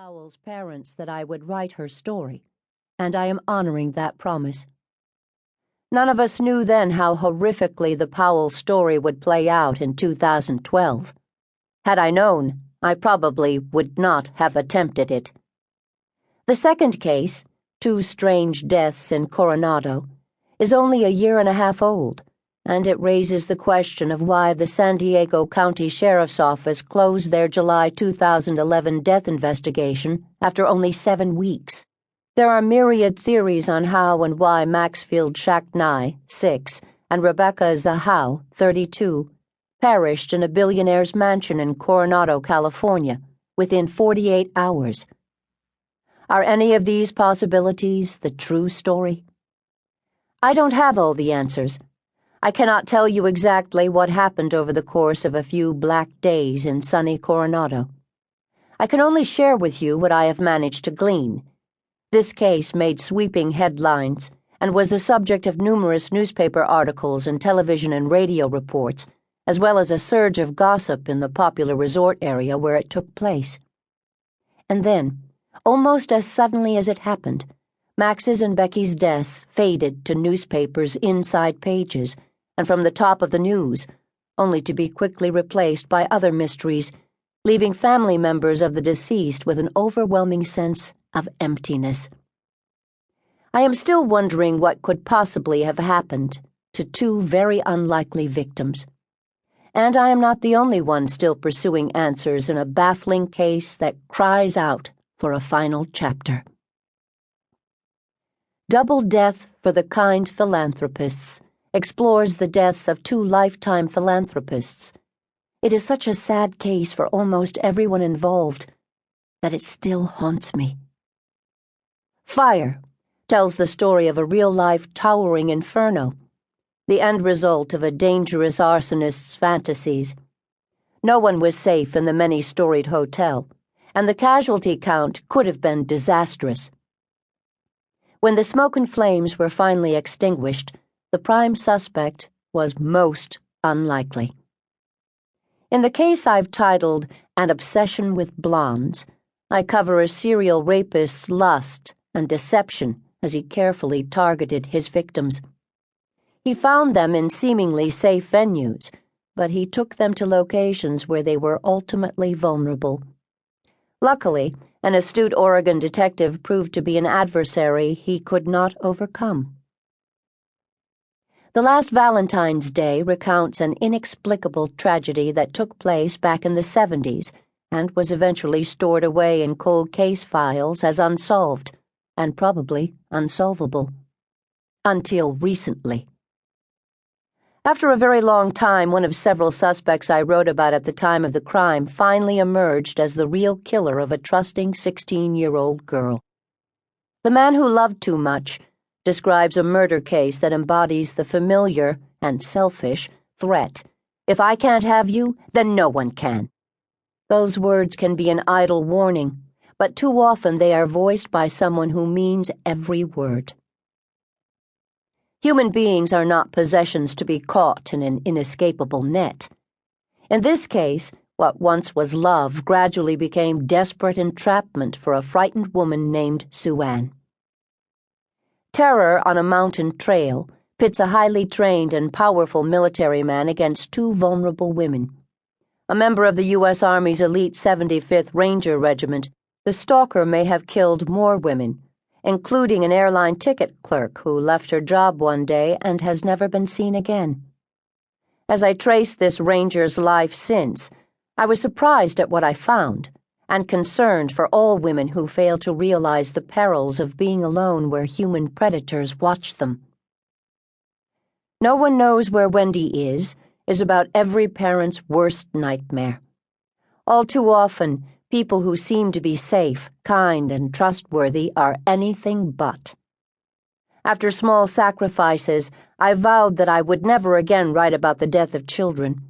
Powell's parents that I would write her story, and I am honoring that promise. None of us knew then how horrifically the Powell story would play out in 2012. Had I known, I probably would not have attempted it. The second case, Two Strange Deaths in Coronado, is only a year and a half old, and it raises the question of why the San Diego County Sheriff's Office closed their July 2011 death investigation after only 7 weeks. There are myriad theories on how and why Maxfield Shacknai, 6, and Rebecca Zahau, 32, perished in a billionaire's mansion in Coronado, California, within 48 hours. Are any of these possibilities the true story? I don't have all the answers. I cannot tell you exactly what happened over the course of a few black days in sunny Coronado. I can only share with you what I have managed to glean. This case made sweeping headlines and was the subject of numerous newspaper articles and television and radio reports, as well as a surge of gossip in the popular resort area where it took place. And then, almost as suddenly as it happened, Max's and Becky's deaths faded to newspapers' inside pages and from the top of the news, only to be quickly replaced by other mysteries, leaving family members of the deceased with an overwhelming sense of emptiness. I am still wondering what could possibly have happened to two very unlikely victims. And I am not the only one still pursuing answers in a baffling case that cries out for a final chapter. Double Death for the Kind Philanthropists explores the deaths of two lifetime philanthropists. It is such a sad case for almost everyone involved that it still haunts me. Fire tells the story of a real-life towering inferno, the end result of a dangerous arsonist's fantasies. No one was safe in the many-storied hotel, and the casualty count could have been disastrous. When the smoke and flames were finally extinguished, the prime suspect was most unlikely. In the case I've titled An Obsession with Blondes, I cover a serial rapist's lust and deception as he carefully targeted his victims. He found them in seemingly safe venues, but he took them to locations where they were ultimately vulnerable. Luckily, an astute Oregon detective proved to be an adversary he could not overcome. The Last Valentine's Day recounts an inexplicable tragedy that took place back in the 70s and was eventually stored away in cold case files as unsolved, and probably unsolvable. Until recently. After a very long time, one of several suspects I wrote about at the time of the crime finally emerged as the real killer of a trusting 16-year-old girl. The man who loved too much describes a murder case that embodies the familiar and selfish threat: if I can't have you, then no one can. Those words can be an idle warning, but too often they are voiced by someone who means every word. Human beings are not possessions to be caught in an inescapable net. In this case, what once was love gradually became desperate entrapment for a frightened woman named Sue Ann. Terror on a mountain trail pits a highly trained and powerful military man against two vulnerable women. A member of the U.S. Army's elite 75th Ranger Regiment, the stalker may have killed more women, including an airline ticket clerk who left her job one day and has never been seen again. As I traced this ranger's life since, I was surprised at what I found, and concerned for all women who fail to realize the perils of being alone where human predators watch them. No One Knows Where Wendy is about every parent's worst nightmare. All too often, people who seem to be safe, kind, and trustworthy are anything but. After small sacrifices, I vowed that I would never again write about the death of children.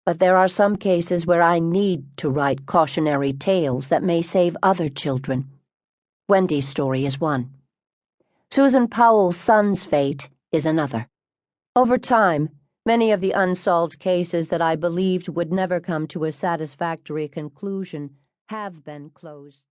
But there are some cases where I need to write cautionary tales that may save other children. Wendy's story is one. Susan Powell's son's fate is another. Over time, many of the unsolved cases that I believed would never come to a satisfactory conclusion have been closed.